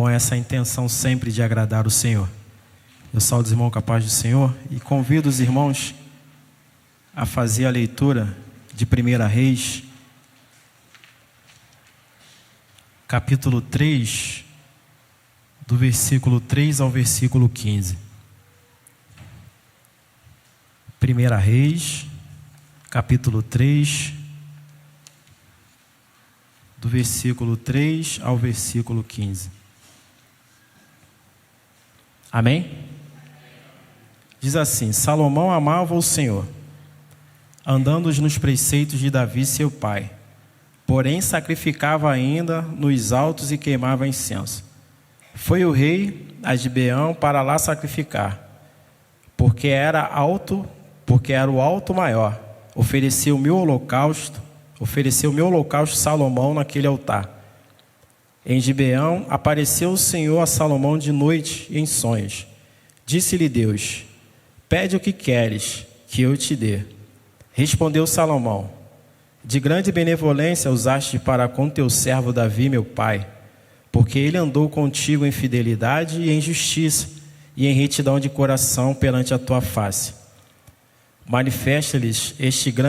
com essa intenção sempre de agradar o Senhor. Eu saúdo os irmãos com a paz do Senhor e convido os irmãos a fazer a leitura de 1 Reis, capítulo 3, do versículo 3 ao versículo 15. 1 Reis, capítulo 3, do versículo 3 ao versículo 15. Amém? Diz assim: Salomão amava o Senhor, andando nos preceitos de Davi seu pai, porém sacrificava ainda nos altos e queimava incenso. Foi o rei a Gibeão para lá sacrificar, porque era o alto maior. Ofereceu meu holocausto Salomão naquele altar. Em Gibeão apareceu o Senhor a Salomão de noite em sonhos. Disse-lhe Deus: pede o que queres que eu te dê. Respondeu Salomão: de grande benevolência usaste para com teu servo Davi meu pai, porque ele andou contigo em fidelidade e em justiça e em retidão de coração perante a tua face. Manifesta-lhes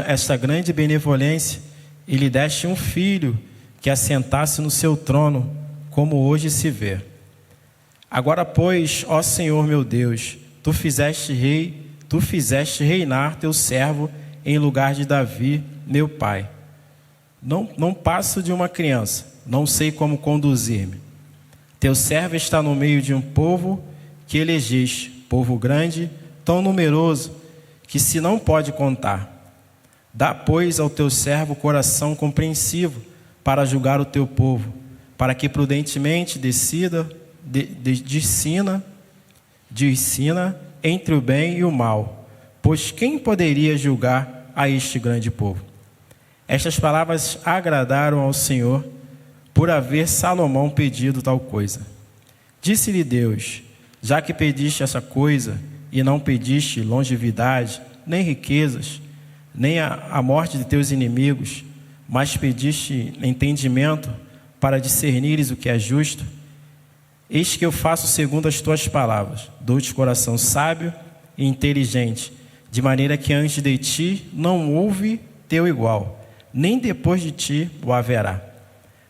esta grande benevolência e lhe deste um filho que assentasse no seu trono, como hoje se vê. Agora, pois, ó Senhor meu Deus, tu fizeste reinar teu servo em lugar de Davi, meu pai. Não passo de uma criança, não sei como conduzir-me. Teu servo está no meio de um povo que elegeste, povo grande, tão numeroso, que se não pode contar. Dá, pois, ao teu servo coração compreensivo para julgar o teu povo, para que prudentemente discina entre o bem e o mal, pois quem poderia julgar a este grande povo? Estas palavras agradaram ao Senhor, por haver Salomão pedido tal coisa. Disse-lhe Deus: já que pediste essa coisa, e não pediste longevidade, nem riquezas, nem a morte de teus inimigos, mas pediste entendimento para discernires o que é justo, eis que eu faço segundo as tuas palavras. Dou-te coração sábio e inteligente, de maneira que antes de ti não houve teu igual, nem depois de ti o haverá.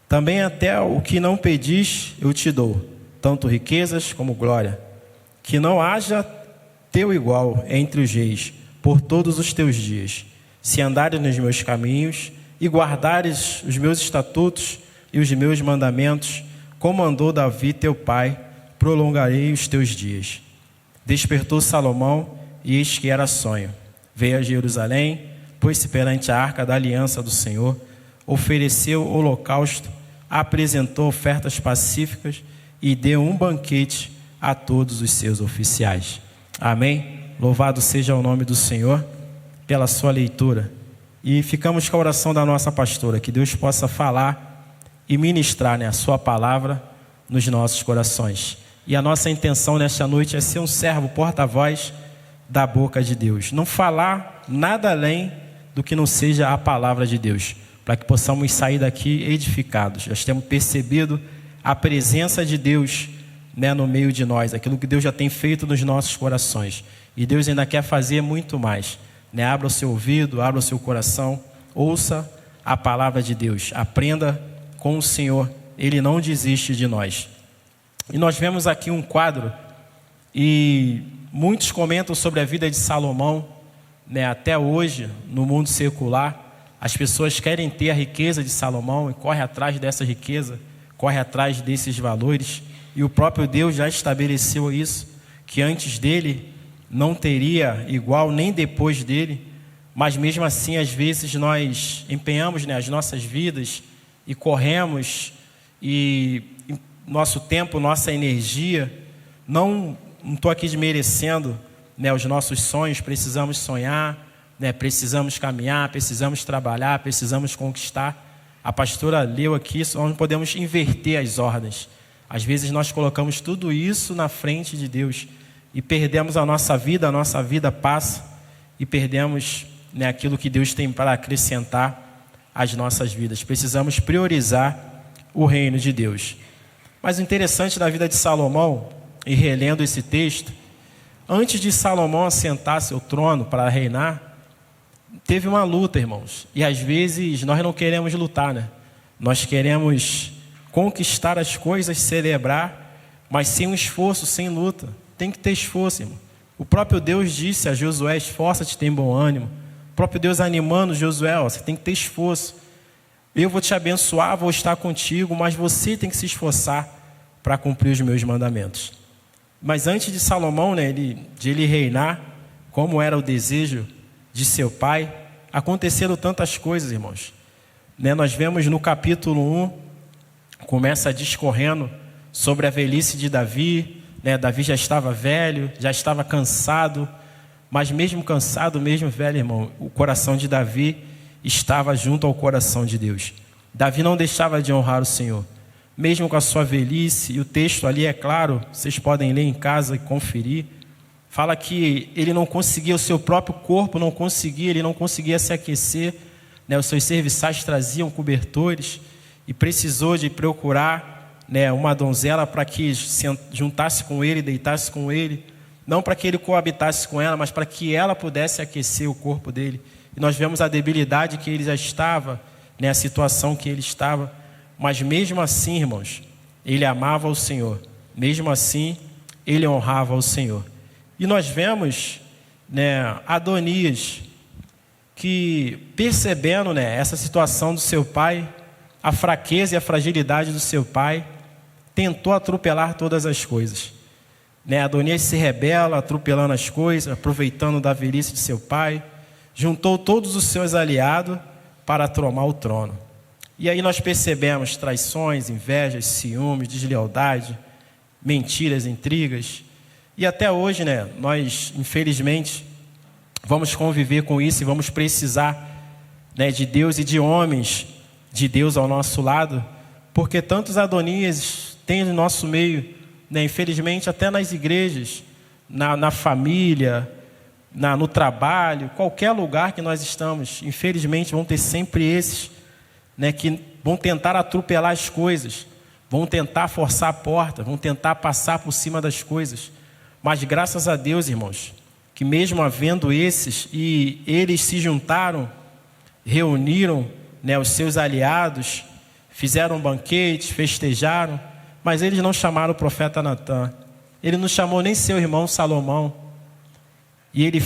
Também até o que não pediste eu te dou, tanto riquezas como glória, que não haja teu igual entre os reis, por todos os teus dias. Se andares nos meus caminhos e guardares os meus estatutos e os meus mandamentos, como andou Davi teu pai, prolongarei os teus dias. Despertou Salomão, e eis que era sonho. Veio a Jerusalém, pôs-se perante a arca da aliança do Senhor, ofereceu holocausto, apresentou ofertas pacíficas e deu um banquete a todos os seus oficiais. Amém? Louvado seja o nome do Senhor pela sua leitura. E ficamos com a oração da nossa pastora, que Deus possa falar e ministrar, a sua palavra nos nossos corações. E a nossa intenção nesta noite é ser um servo porta-voz da boca de Deus. Não falar nada além do que não seja a palavra de Deus, para que possamos sair daqui edificados. Nós temos percebido a presença de Deus, no meio de nós, aquilo que Deus já tem feito nos nossos corações. E Deus ainda quer fazer muito mais. Abra o seu ouvido, abra o seu coração, ouça a palavra de Deus, aprenda com o Senhor, Ele não desiste de nós. E nós vemos aqui um quadro, e muitos comentam sobre a vida de Salomão, até hoje, no mundo secular, as pessoas querem ter a riqueza de Salomão e correm atrás dessa riqueza, correm atrás desses valores, e o próprio Deus já estabeleceu isso, que antes dele não teria igual, nem depois dele, mas mesmo assim, às vezes, nós empenhamos as nossas vidas e corremos, e nosso tempo, nossa energia, não estou aqui desmerecendo os nossos sonhos, precisamos sonhar, precisamos caminhar, precisamos trabalhar, precisamos conquistar. A pastora leu aqui, nós podemos inverter as ordens. Às vezes nós colocamos tudo isso na frente de Deus e perdemos a nossa vida passa e perdemos aquilo que Deus tem para acrescentar às nossas vidas. Precisamos priorizar o reino de Deus. Mas o interessante da vida de Salomão, e relendo esse texto, antes de Salomão assentar seu trono para reinar, teve uma luta, irmãos. E às vezes nós não queremos lutar, né? Nós queremos conquistar as coisas, celebrar, mas sem um esforço, sem luta. Tem que ter esforço, irmão. O próprio Deus disse a Josué: esforça-te, tem bom ânimo. O próprio Deus animando Josué: ó, você tem que ter esforço. Eu vou te abençoar, vou estar contigo, mas você tem que se esforçar para cumprir os meus mandamentos. Mas antes de Salomão, né, de ele reinar, como era o desejo de seu pai, aconteceram tantas coisas, irmãos. Né, nós vemos no capítulo 1, começa discorrendo sobre a velhice de Davi. Né, Davi já estava velho, já estava cansado, mas mesmo cansado, mesmo velho, irmão, o coração de Davi estava junto ao coração de Deus. Davi não deixava de honrar o Senhor, mesmo com a sua velhice. E o texto ali é claro, vocês podem ler em casa e conferir. Fala que ele não conseguia, o seu próprio corpo não conseguia, ele não conseguia se aquecer, né? Os seus serviçais traziam cobertores e precisou de procurar, né, uma donzela para que juntasse com ele, deitasse com ele, não para que ele coabitasse com ela, mas para que ela pudesse aquecer o corpo dele. E nós vemos a debilidade que ele já estava, né, a situação que ele estava, mas mesmo assim, irmãos, ele amava o Senhor, mesmo assim, ele honrava o Senhor. E nós vemos, né, Adonias, que percebendo, né, essa situação do seu pai, a fraqueza e a fragilidade do seu pai, tentou atropelar todas as coisas. Né, Adonias se rebela, atropelando as coisas, aproveitando da velhice de seu pai, juntou todos os seus aliados para tomar o trono. E aí nós percebemos traições, invejas, ciúmes, deslealdade, mentiras, intrigas. E até hoje, né, nós, infelizmente, vamos conviver com isso e vamos precisar, né, de Deus e de homens de Deus ao nosso lado, porque tantos Adonias tem no nosso meio, né, infelizmente, até nas igrejas, na família, no trabalho, qualquer lugar que nós estamos, infelizmente vão ter sempre esses, né, que vão tentar atropelar as coisas, vão tentar forçar a porta, vão tentar passar por cima das coisas. Mas graças a Deus, irmãos, que mesmo havendo esses, e eles se juntaram, reuniram, né, os seus aliados, fizeram banquetes, festejaram, mas eles não chamaram o profeta Natã, ele não chamou nem seu irmão Salomão. E ele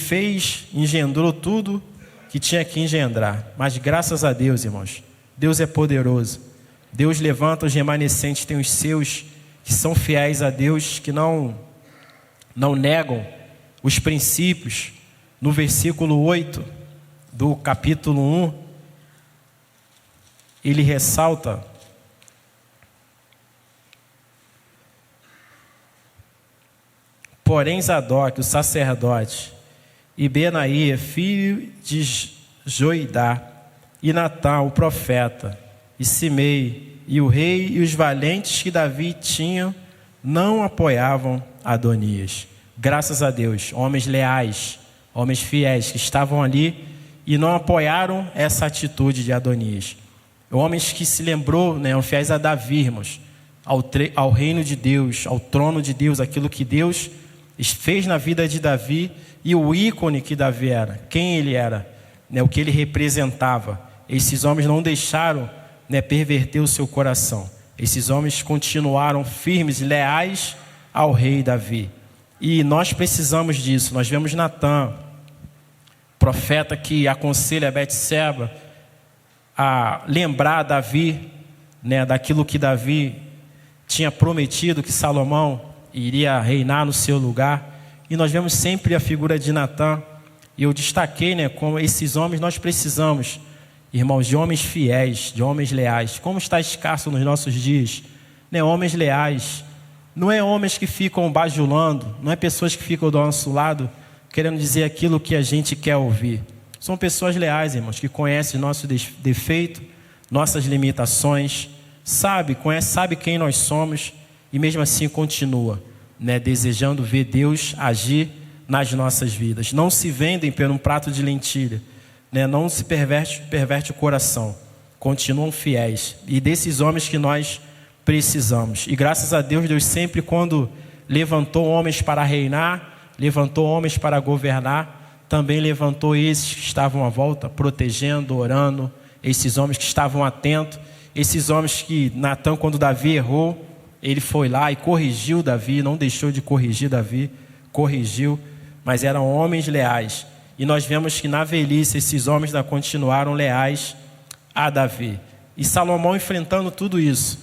engendrou tudo que tinha que engendrar. Mas graças a Deus, irmãos, Deus é poderoso. Deus levanta os remanescentes, tem os seus que são fiéis a Deus, que não negam os princípios. No versículo 8 do capítulo 1, ele ressalta: porém Zadok, o sacerdote, e Benaía, filho de Joidá, e Natã, o profeta, e Simei, e o rei, e os valentes que Davi tinha, não apoiavam Adonias. Graças a Deus, homens leais, homens fiéis, que estavam ali e não apoiaram essa atitude de Adonias. Homens que se lembrou, né, fiéis a Davi, irmãos, ao reino de Deus, ao trono de Deus, aquilo que Deus fez na vida de Davi e o ícone que Davi era, quem ele era, né, o que ele representava. Esses homens não deixaram, né, perverter o seu coração. Esses homens continuaram firmes, leais ao rei Davi. E nós precisamos disso. Nós vemos Natã, profeta que aconselha a Betseba a lembrar Davi, né, daquilo que Davi tinha prometido, que Salomão iria reinar no seu lugar. E nós vemos sempre a figura de Natã. E eu destaquei, né, como esses homens nós precisamos, irmãos, de homens fiéis, de homens leais. Como está escasso nos nossos dias, né, homens leais. Não é homens que ficam bajulando, não é pessoas que ficam do nosso lado querendo dizer aquilo que a gente quer ouvir. São pessoas leais, irmãos, que conhecem nosso defeito, nossas limitações, sabe quem nós somos e mesmo assim continua, né, desejando ver Deus agir nas nossas vidas. Não se vendem por um prato de lentilha, né, não se perverte o coração, continuam fiéis. E desses homens que nós precisamos. E graças a Deus, Deus sempre, quando levantou homens para reinar, levantou homens para governar, também levantou esses que estavam à volta, protegendo, orando, esses homens que estavam atentos, esses homens que Natã, quando Davi errou, ele foi lá e corrigiu Davi, não deixou de corrigir Davi, corrigiu, mas eram homens leais. E nós vemos que na velhice esses homens ainda continuaram leais a Davi. E Salomão enfrentando tudo isso,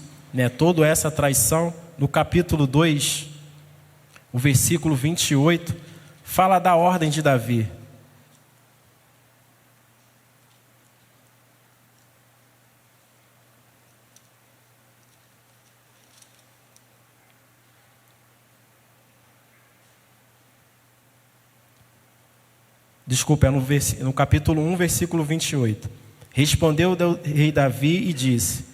toda essa traição, no capítulo 2, o versículo 28, fala da ordem de Davi. Desculpa, é no capítulo 1, versículo 28. Respondeu o rei Davi e disse: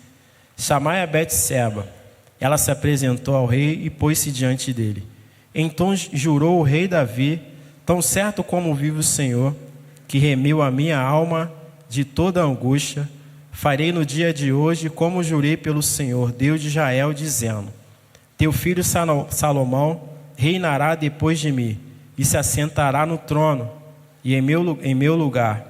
chamai a Betseba. Ela se apresentou ao rei e pôs-se diante dele. Então jurou o rei Davi: tão certo como vive o Senhor, que remiu a minha alma de toda angústia, farei no dia de hoje como jurei pelo Senhor, Deus de Israel, dizendo: teu filho Salomão reinará depois de mim, e se assentará no trono, e em meu lugar.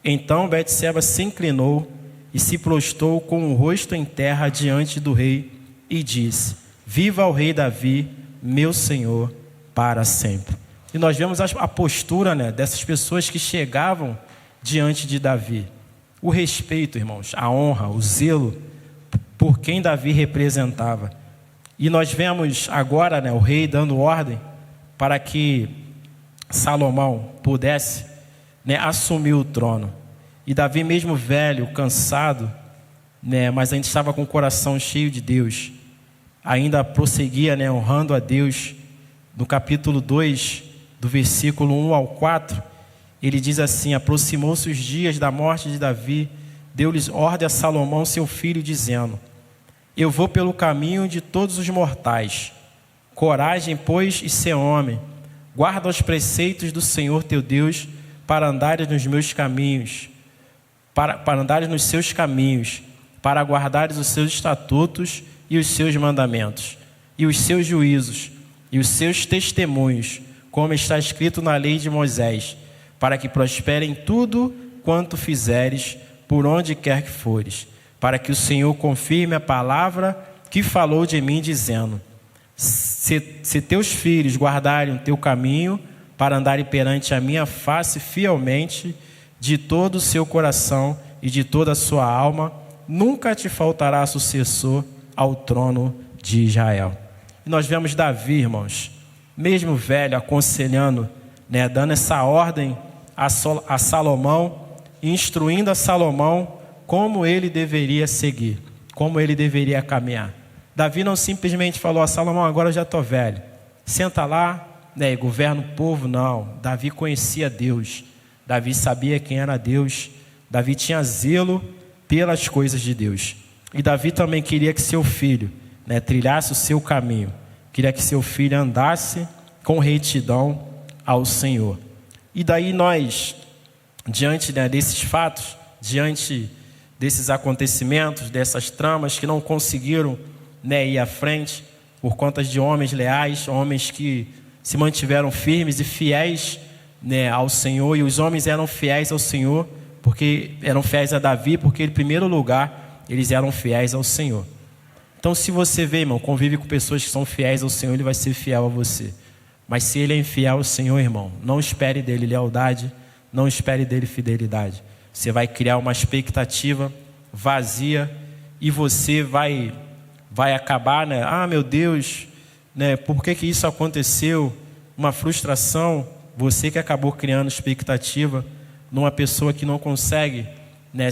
Então Betseba se inclinou e se prostrou com o rosto em terra diante do rei, e disse: viva o rei Davi, meu senhor, para sempre. E nós vemos a postura dessas pessoas que chegavam diante de Davi. O respeito, irmãos, a honra, o zelo por quem Davi representava. E nós vemos agora o rei dando ordem para que Salomão pudesse assumir o trono. E Davi, mesmo velho, cansado, mas ainda estava com o coração cheio de Deus, ainda prosseguia honrando a Deus. No capítulo 2, do versículo 1 ao 4, ele diz assim: aproximou-se os dias da morte de Davi, deu-lhes ordem a Salomão seu filho, dizendo: eu vou pelo caminho de todos os mortais. Coragem, pois, e ser homem. Guarda os preceitos do Senhor teu Deus, para andares nos meus caminhos, para andares nos seus caminhos, para guardares os seus estatutos e os seus mandamentos, e os seus juízos, e os seus testemunhos, como está escrito na lei de Moisés, para que prospere em tudo quanto fizeres, por onde quer que fores, para que o Senhor confirme a palavra que falou de mim, dizendo: se teus filhos guardarem o teu caminho, para andarem perante a minha face fielmente, de todo o seu coração e de toda a sua alma, nunca te faltará sucessor ao trono de Israel. E nós vemos Davi, irmãos, mesmo velho, aconselhando, dando essa ordem a Salomão, instruindo a Salomão como ele deveria seguir, como ele deveria caminhar. Davi não simplesmente falou a Salomão: agora eu já estou velho, senta lá e governa o povo. Não, Davi conhecia Deus, Davi sabia quem era Deus, Davi tinha zelo pelas coisas de Deus. E Davi também queria que seu filho trilhasse o seu caminho, queria que seu filho andasse com retidão ao Senhor. E daí nós, diante desses fatos, diante desses acontecimentos, dessas tramas que não conseguiram ir à frente, por conta de homens leais, homens que se mantiveram firmes e fiéis ao Senhor. E os homens eram fiéis ao Senhor, porque eram fiéis a Davi, porque em primeiro lugar eles eram fiéis ao Senhor. Então, se você vê, irmão, convive com pessoas que são fiéis ao Senhor, ele vai ser fiel a você. Mas se ele é infiel ao Senhor, irmão, não espere dele lealdade, não espere dele fidelidade. Você vai criar uma expectativa vazia e você vai acabar, ah, meu Deus, por que isso aconteceu? Uma frustração. Você que acabou criando expectativa numa pessoa que não consegue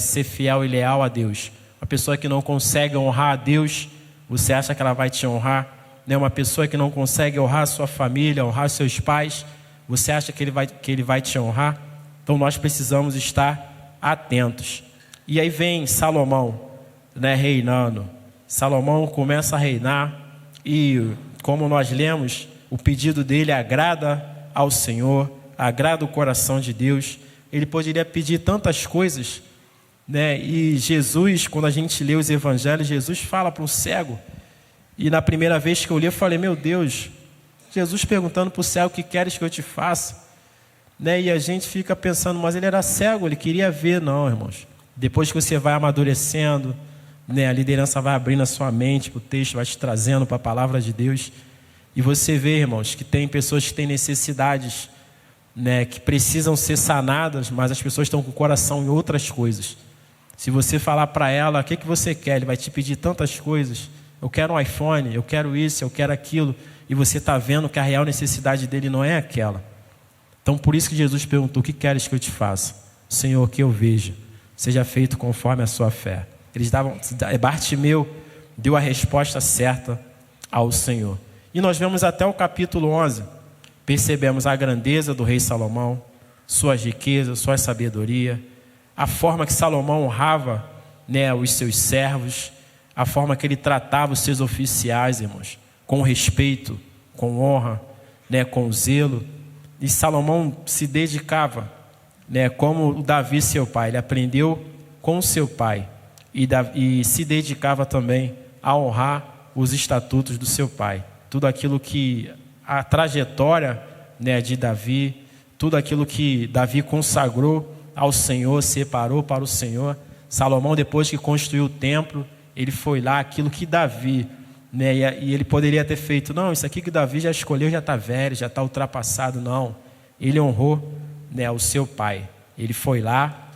ser fiel e leal a Deus. Uma pessoa que não consegue honrar a Deus, você acha que ela vai te honrar? Uma pessoa que não consegue honrar a sua família, honrar seus pais, você acha que ele vai te honrar? Então nós precisamos estar atentos. E aí vem Salomão, reinando. Salomão começa a reinar e, como nós lemos, o pedido dele agrada ao Senhor, agrada o coração de Deus. Ele poderia pedir tantas coisas, né? E Jesus, quando a gente lê os evangelhos, Jesus fala para um cego. E na primeira vez que eu li, eu falei, meu Deus, Jesus perguntando para o cego, o que queres que eu te faça? Né? E a gente fica pensando, mas ele era cego, ele queria ver. Não, irmãos. Depois que você vai amadurecendo, né, a liderança vai abrindo a sua mente para o texto, vai te trazendo para a palavra de Deus. E você vê, irmãos, que tem pessoas que têm necessidades, né, que precisam ser sanadas, mas as pessoas estão com o coração em outras coisas. Se você falar para ela, o que você quer? Ele vai te pedir tantas coisas. Eu quero um iPhone, eu quero isso, eu quero aquilo. E você está vendo que a real necessidade dele não é aquela. Então, por isso que Jesus perguntou, o que queres que eu te faça? Senhor, que eu veja. Seja feito conforme a sua fé. Bartimeu deu a resposta certa ao Senhor. E nós vemos até o capítulo 11. Percebemos a grandeza do rei Salomão, suas riquezas, sua sabedoria, a forma que Salomão honrava, né, os seus servos, a forma que ele tratava os seus oficiais, irmãos, com respeito, com honra, né, com zelo. E Salomão se dedicava, né, como o Davi, seu pai. Ele aprendeu com o seu pai e se dedicava também a honrar os estatutos do seu pai. Tudo aquilo que a trajetória, né, de Davi, tudo aquilo que Davi consagrou ao Senhor, separou para o Senhor. Salomão, depois que construiu o templo, ele foi lá, aquilo que Davi, né, e ele poderia ter feito, não, isso aqui que Davi já escolheu já está velho, já está ultrapassado. Não, ele honrou, né, o seu pai. Ele foi lá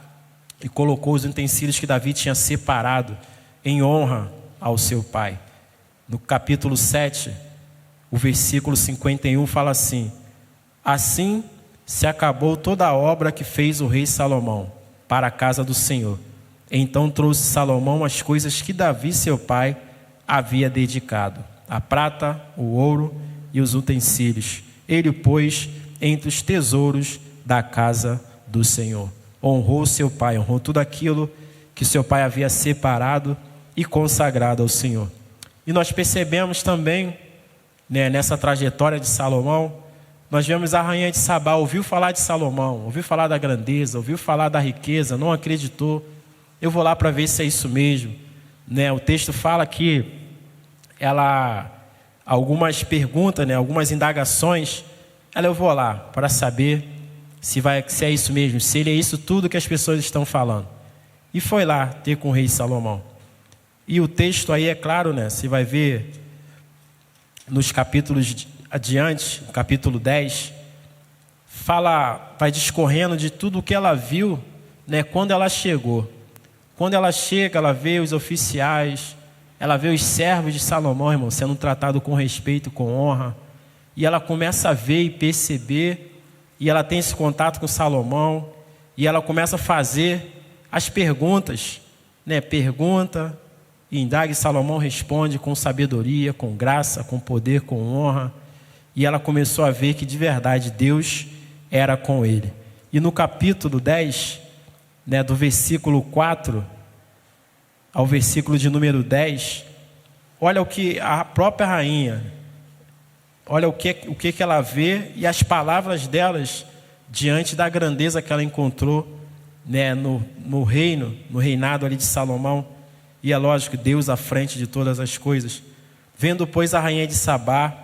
e colocou os utensílios que Davi tinha separado em honra ao seu pai. No capítulo 7, o versículo 51 fala assim: assim se acabou toda a obra que fez o rei Salomão para a casa do Senhor. Então trouxe Salomão as coisas que Davi, seu pai, havia dedicado: a prata, o ouro e os utensílios. Ele o pôs entre os tesouros da casa do Senhor. Honrou seu pai, honrou tudo aquilo que seu pai havia separado e consagrado ao Senhor. E nós percebemos também, né, nessa trajetória de Salomão, nós vemos a rainha de Sabá, ouviu falar de Salomão, ouviu falar da grandeza, ouviu falar da riqueza, não acreditou. Eu vou lá para ver se é isso mesmo, né? O texto fala que algumas perguntas, né, algumas indagações, eu vou lá para saber se é isso mesmo, se ele é isso tudo que as pessoas estão falando. E foi lá ter com o rei Salomão. E o texto aí é claro, né? Você vai ver nos capítulos adiante, capítulo 10, vai discorrendo de tudo o que ela viu, né, quando ela chegou. Quando ela chega, ela vê os oficiais, ela vê os servos de Salomão, irmão, sendo tratado com respeito, com honra. E ela começa a ver e perceber, e ela tem esse contato com Salomão, e ela começa a fazer as perguntas, né? Pergunta e indaga, e Salomão responde com sabedoria, com graça, com poder, com honra. E ela começou a ver que de verdade Deus era com ele. E no capítulo 10, né, do versículo 4 ao versículo de número 10, olha o que a própria rainha, olha o que ela vê e as palavras delas diante da grandeza que ela encontrou, né, no reinado ali de Salomão. E é lógico, Deus à frente de todas as coisas. Vendo, pois, a rainha de Sabá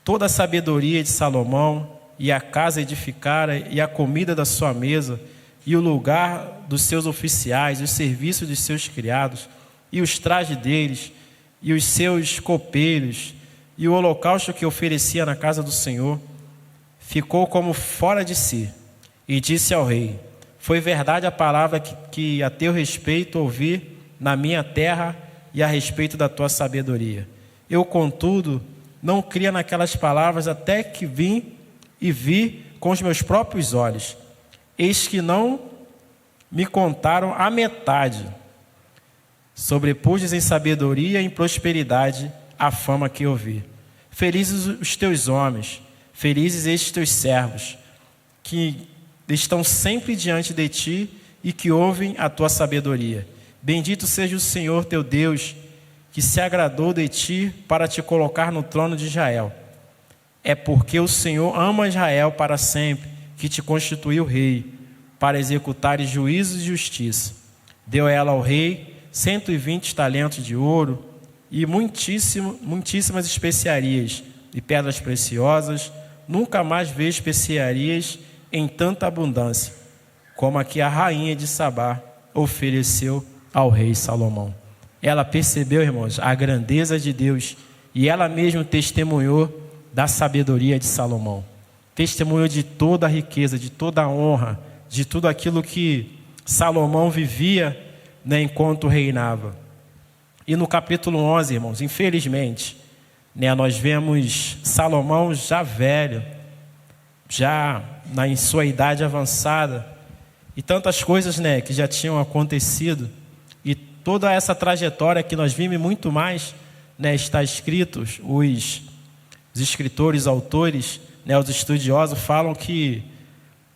toda a sabedoria de Salomão, e a casa edificada, e a comida da sua mesa, e o lugar dos seus oficiais, e o serviço dos seus criados, e os trajes deles, e os seus copeiros, e o holocausto que oferecia na casa do Senhor, ficou como fora de si, e disse ao rei: foi verdade a palavra que a teu respeito ouvi na minha terra, e a respeito da tua sabedoria. Eu, contudo, não cria naquelas palavras, até que vim e vi com os meus próprios olhos. Eis que não me contaram a metade. Sobrepujos em sabedoria e em prosperidade a fama que ouvi. Felizes os teus homens, felizes estes teus servos, que estão sempre diante de ti e que ouvem a tua sabedoria. Bendito seja o Senhor teu Deus, que se agradou de ti para te colocar no trono de Israel. É porque o Senhor ama Israel para sempre, que te constituiu rei, para executares juízos e justiça. Deu ela ao rei 120 talentos de ouro e muitíssimas especiarias e pedras preciosas. Nunca mais veio especiarias em tanta abundância, como a que a rainha de Sabá ofereceu ao rei Salomão. Ela percebeu, irmãos, a grandeza de Deus e ela mesma testemunhou da sabedoria de Salomão. Testemunhou de toda a riqueza, de toda a honra, de tudo aquilo que Salomão vivia, né, enquanto reinava. E no capítulo 11, irmãos, infelizmente, né, nós vemos Salomão já velho, já em sua idade avançada, e tantas coisas, né, que já tinham acontecido, e toda essa trajetória que nós vimos, muito mais, né, está escritos, os escritores, autores, né, os estudiosos falam que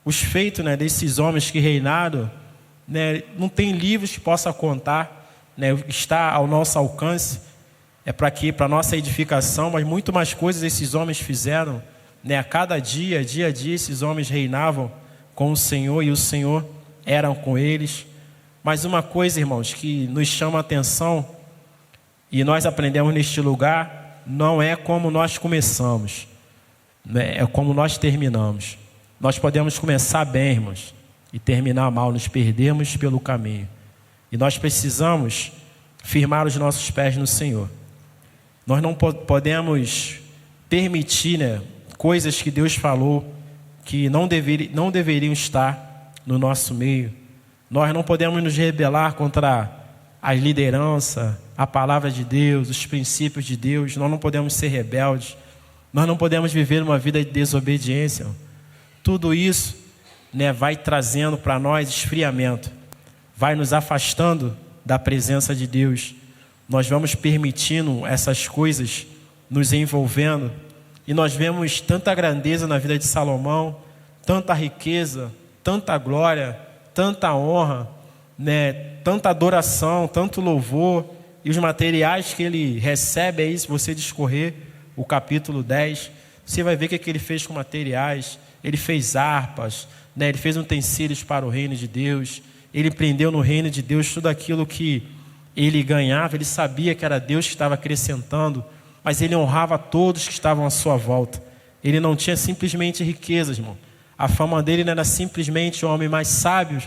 os feitos, né, desses homens que reinaram, né, não tem livros que possa contar, né, o que está ao nosso alcance, para nossa edificação, mas muito mais coisas esses homens fizeram, né, a cada dia, dia a dia, esses homens reinavam com o Senhor e o Senhor era com eles. Mas uma coisa, irmãos, que nos chama a atenção e nós aprendemos neste lugar, não é como nós começamos, né, é como nós terminamos. Nós podemos começar bem, irmãos, e terminar mal, nos perdermos pelo caminho. E nós precisamos firmar os nossos pés no Senhor. Nós não podemos permitir, né, coisas que Deus falou que não deveriam estar no nosso meio. Nós não podemos nos rebelar contra a liderança, a palavra de Deus, os princípios de Deus. Nós não podemos ser rebeldes. Nós não podemos viver uma vida de desobediência. Tudo isso, né, vai trazendo para nós esfriamento, vai nos afastando da presença de Deus. Nós vamos permitindo essas coisas nos envolvendo e nós vemos tanta grandeza na vida de Salomão, tanta riqueza, tanta glória, tanta honra, né, tanta adoração, tanto louvor, e os materiais que ele recebe aí, se você discorrer o capítulo 10, você vai ver o que ele fez com materiais. Ele fez harpas, né, ele fez utensílios para o reino de Deus, ele prendeu no reino de Deus tudo aquilo que ele ganhava. Ele sabia que era Deus que estava acrescentando, mas ele honrava todos que estavam à sua volta. Ele não tinha simplesmente riquezas, irmão. A fama dele não era simplesmente o homem mais sábio,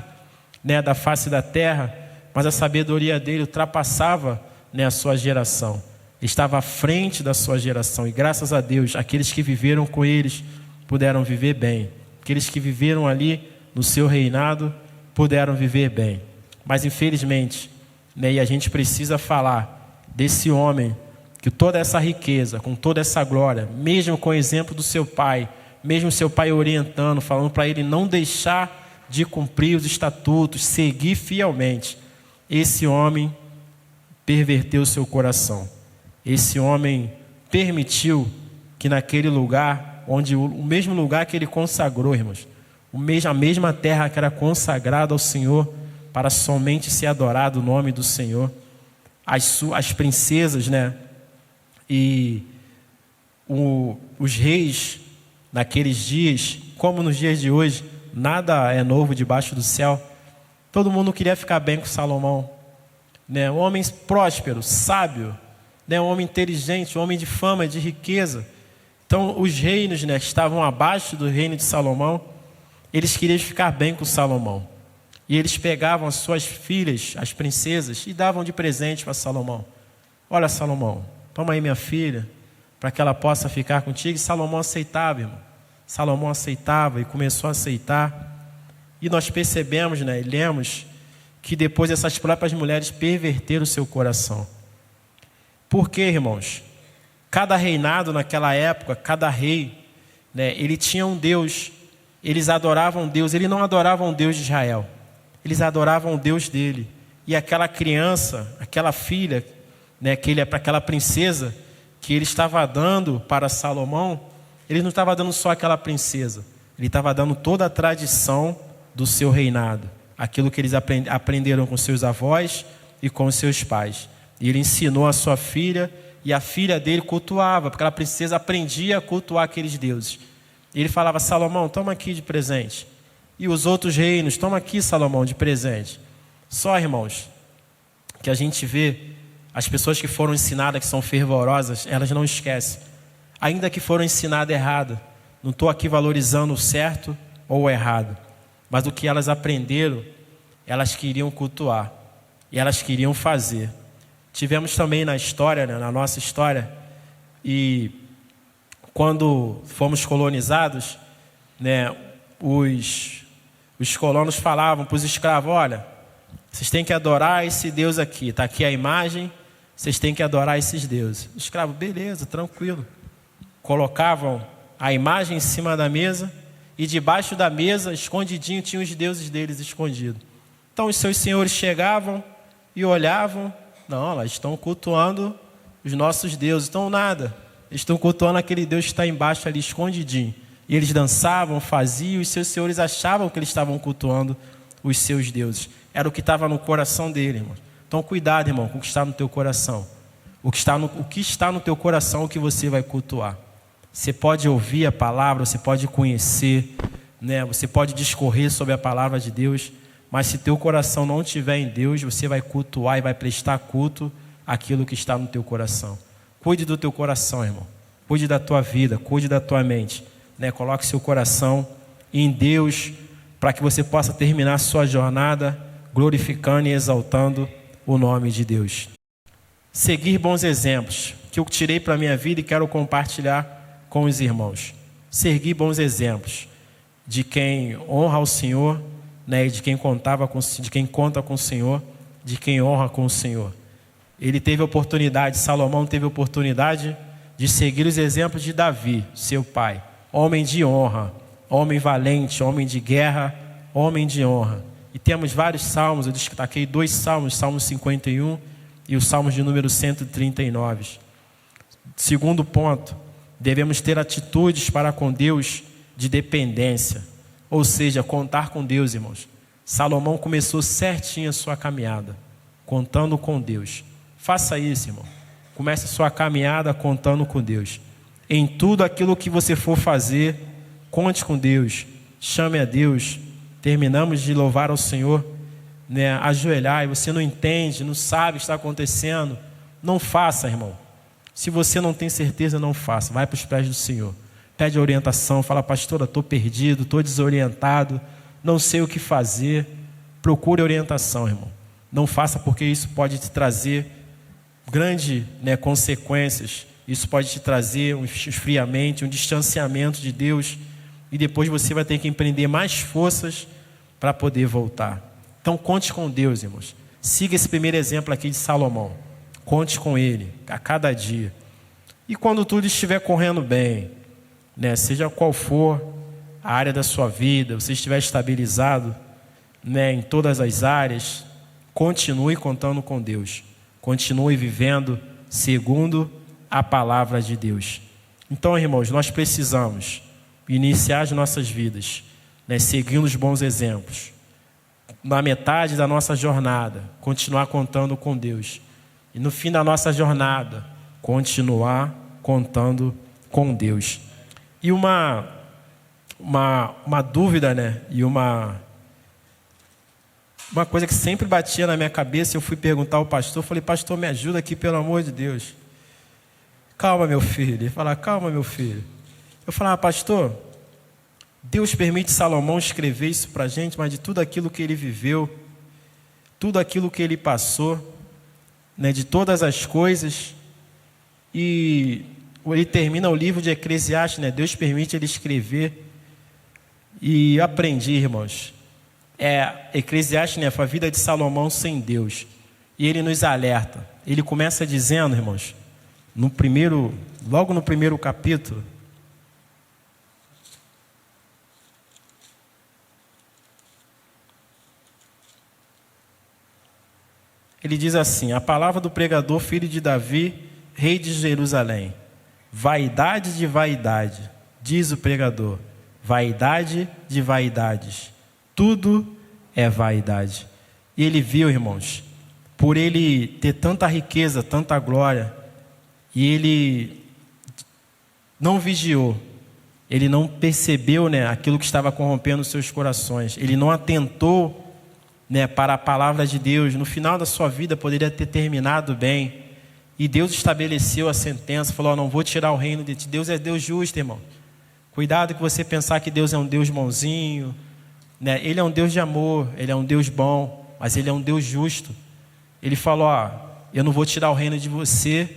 né, da face da terra, mas a sabedoria dele ultrapassava, né, a sua geração. Ele estava à frente da sua geração e graças a Deus, aqueles que viveram com eles puderam viver bem. Aqueles que viveram ali no seu reinado puderam viver bem. Mas infelizmente, né, e a gente precisa falar desse homem que toda essa riqueza, com toda essa glória, mesmo com o exemplo do seu pai, mesmo seu pai orientando, falando para ele não deixar de cumprir os estatutos, seguir fielmente, esse homem perverteu o seu coração. Esse homem permitiu que naquele lugar, onde o mesmo lugar que ele consagrou, irmãos, a mesma terra que era consagrada ao Senhor, para somente se adorar do nome do Senhor, as princesas, né, e os reis naqueles dias, como nos dias de hoje, nada é novo debaixo do céu. Todo mundo queria ficar bem com Salomão, né? Um homem próspero, sábio, né? Um homem inteligente, um homem de fama, de riqueza. Então os reinos, né, estavam abaixo do reino de Salomão. Eles queriam ficar bem com Salomão. E eles pegavam as suas filhas, as princesas, e davam de presente para Salomão. Olha, Salomão, toma aí minha filha, para que ela possa ficar contigo. E Salomão aceitava, irmão. Salomão aceitava e começou a aceitar. E nós percebemos, né, e lemos, que depois essas próprias mulheres perverteram o seu coração. Por quê, irmãos? Cada reinado naquela época, cada rei, né, ele tinha um Deus. Eles adoravam Deus. Eles não adoravam o Deus de Israel. Eles adoravam o Deus dele. E aquela criança, aquela filha, né, para aquela princesa que ele estava dando para Salomão, ele não estava dando só aquela princesa. Ele estava dando toda a tradição do seu reinado. Aquilo que eles aprenderam com seus avós e com seus pais. E ele ensinou a sua filha, e a filha dele cultuava, porque aquela princesa aprendia a cultuar aqueles deuses. E ele falava: Salomão, toma aqui de presente. E os outros reinos, toma aqui, Salomão, de presente. Só, irmãos, que a gente vê as pessoas que foram ensinadas, que são fervorosas, elas não esquecem. Ainda que foram ensinadas errado, não estou aqui valorizando o certo ou o errado, mas o que elas aprenderam, elas queriam cultuar e elas queriam fazer. Tivemos também na história, na nossa história, e quando fomos colonizados, os colonos falavam para os escravos: olha, vocês têm que adorar esse Deus aqui, está aqui a imagem, vocês têm que adorar esses deuses. O escravo, beleza, tranquilo. Colocavam a imagem em cima da mesa e debaixo da mesa, escondidinho, tinham os deuses deles escondidos. Então os seus senhores chegavam e olhavam: não, elas estão cultuando os nossos deuses. Então nada, eles estão cultuando aquele Deus que está embaixo ali, escondidinho. E eles dançavam, faziam, e os seus senhores achavam que eles estavam cultuando os seus deuses. Era o que estava no coração dele, irmão. Então cuidado, irmão, com o que está no teu coração. O que está no teu coração é o que você vai cultuar. Você pode ouvir a palavra, você pode conhecer, você pode discorrer sobre a palavra de Deus, mas se teu coração não estiver em Deus, você vai cultuar e vai prestar culto àquilo que está no teu coração. Cuide do teu coração, irmão. Cuide da tua vida, cuide da tua mente. Coloque seu coração em Deus, para que você possa terminar a sua jornada glorificando e exaltando o nome de Deus. Seguir bons exemplos, que eu tirei para a minha vida e quero compartilhar com os irmãos. Seguir bons exemplos de quem honra o Senhor, de quem conta com o Senhor, de quem honra com o Senhor. Ele teve oportunidade, Salomão teve oportunidade de seguir os exemplos de Davi, seu pai. Homem de honra, homem valente, homem de guerra, homem de honra. E temos vários salmos, eu destaquei 2 salmos, Salmo 51 e o Salmo de número 139. Segundo ponto, devemos ter atitudes para com Deus de dependência, ou seja, contar com Deus, irmãos. Salomão começou certinho a sua caminhada, contando com Deus. Faça isso, irmão. Comece a sua caminhada contando com Deus. Em tudo aquilo que você for fazer, conte com Deus, chame a Deus. Terminamos de louvar ao Senhor, ajoelhar, e você não entende, não sabe o que está acontecendo, não faça, irmão. Se você não tem certeza, não faça. Vai para os pés do Senhor, pede orientação, fala: pastora, estou perdido, estou desorientado, não sei o que fazer. Procure orientação, irmão. Não faça, porque isso pode te trazer grandes consequências. Isso pode te trazer um esfriamento, um distanciamento de Deus, e depois você vai ter que empreender mais forças para poder voltar. Então conte com Deus, irmãos. Siga esse primeiro exemplo aqui de Salomão. Conte com Ele a cada dia. E quando tudo estiver correndo bem, seja qual for a área da sua vida, você estiver estabilizado, em todas as áreas, continue contando com Deus. Continue vivendo segundo a palavra de Deus. Então, irmãos, nós precisamos iniciar as nossas vidas, seguindo os bons exemplos. Na metade da nossa jornada, continuar contando com Deus. E no fim da nossa jornada, continuar contando com Deus. E uma dúvida, e uma coisa que sempre batia na minha cabeça, eu fui perguntar ao pastor, falei: pastor, me ajuda aqui, pelo amor de Deus. Calma, meu filho. Ele fala: calma, meu filho. Eu falava: pastor, Deus permite Salomão escrever isso para a gente, mas de tudo aquilo que ele viveu, tudo aquilo que ele passou, de todas as coisas, e ele termina o livro de Eclesiastes, Deus permite ele escrever, e eu aprendi, irmãos, Eclesiastes, foi a vida de Salomão sem Deus, e ele nos alerta. Ele começa dizendo, irmãos, logo no primeiro capítulo, ele diz assim: a palavra do pregador, filho de Davi, rei de Jerusalém. Vaidade de vaidade, diz o pregador, vaidade de vaidades, tudo é vaidade. E ele viu, irmãos, por ele ter tanta riqueza, tanta glória, e ele não vigiou, ele não percebeu, aquilo que estava corrompendo os seus corações, ele não atentou né, para a palavra de Deus. No final da sua vida poderia ter terminado bem. E Deus estabeleceu a sentença, falou: não vou tirar o reino de ti. Deus é Deus justo, irmão. Cuidado que você pensar que Deus é um Deus bonzinho, né? Ele é um Deus de amor, Ele é um Deus bom, mas Ele é um Deus justo. Ele falou: eu não vou tirar o reino de você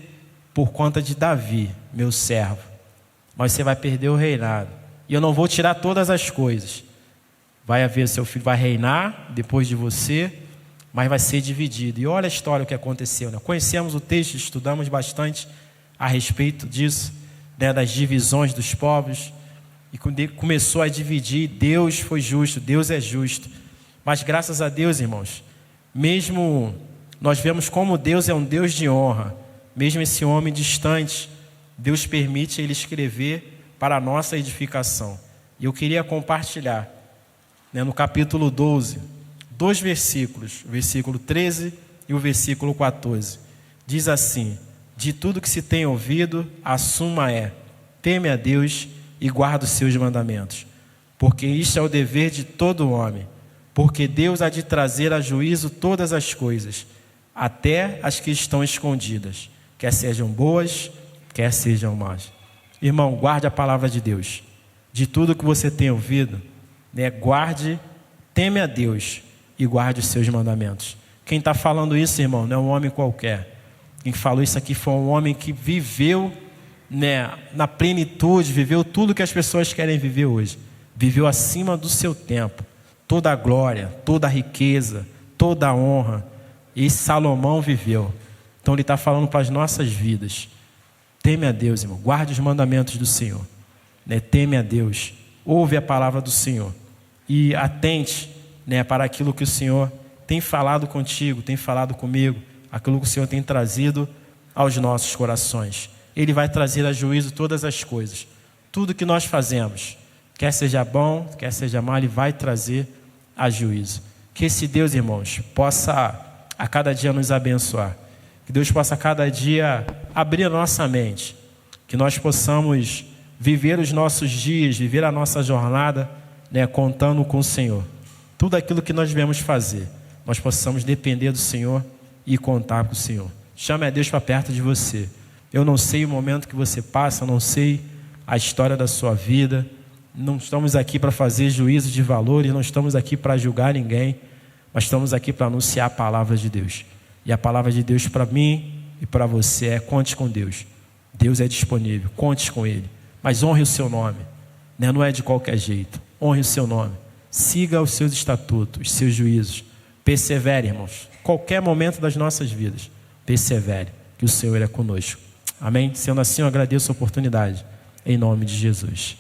por conta de Davi, meu servo, mas você vai perder o reinado. E eu não vou tirar todas as coisas. Vai haver, seu filho vai reinar depois de você, mas vai ser dividido. E olha a história, o que aconteceu, né? Conhecemos o texto, estudamos bastante a respeito disso, né, das divisões dos povos. E quando começou a dividir, Deus foi justo, Deus é justo. Mas graças a Deus, irmãos, mesmo nós vemos como Deus é um Deus de honra. Mesmo esse homem distante, Deus permite ele escrever para a nossa edificação. E eu queria compartilhar, né, no capítulo 12, 2 versículos, o versículo 13 e o versículo 14. Diz assim: de tudo que se tem ouvido, a suma é: teme a Deus e guarda os seus mandamentos, porque isto é o dever de todo homem, porque Deus há de trazer a juízo todas as coisas, até as que estão escondidas, quer sejam boas, quer sejam más. Irmão, guarde a palavra de Deus. De tudo que você tem ouvido, né, guarde, teme a Deus e guarde os seus mandamentos. Quem está falando isso, irmão, não é um homem qualquer. Quem falou isso aqui foi um homem que viveu, né, na plenitude, viveu tudo que as pessoas querem viver hoje. Viveu acima do seu tempo. Toda a glória, toda a riqueza, toda a honra. E Salomão viveu. Então ele está falando para as nossas vidas. Teme a Deus, irmão. Guarde os mandamentos do Senhor, né? Teme a Deus. Ouve a palavra do Senhor. E atente, né, para aquilo que o Senhor tem falado contigo, tem falado comigo. Aquilo que o Senhor tem trazido aos nossos corações. Ele vai trazer a juízo todas as coisas. Tudo que nós fazemos, quer seja bom, quer seja mal, Ele vai trazer a juízo. Que esse Deus, irmãos, possa a cada dia nos abençoar. Que Deus possa a cada dia abrir a nossa mente. Que nós possamos viver os nossos dias, viver a nossa jornada, né, contando com o Senhor. Tudo aquilo que nós devemos fazer, nós possamos depender do Senhor e contar com o Senhor. Chame a Deus para perto de você. Eu não sei o momento que você passa, não sei a história da sua vida. Não estamos aqui para fazer juízo de valores, não estamos aqui para julgar ninguém, mas estamos aqui para anunciar a palavra de Deus. E a palavra de Deus para mim e para você é: conte com Deus. Deus é disponível, conte com Ele. Mas honre o seu nome, né? Não é de qualquer jeito. Honre o seu nome. Siga os seus estatutos, os seus juízos. Persevere, irmãos. Qualquer momento das nossas vidas, persevere, que o Senhor é conosco. Amém? Sendo assim, eu agradeço a oportunidade. Em nome de Jesus.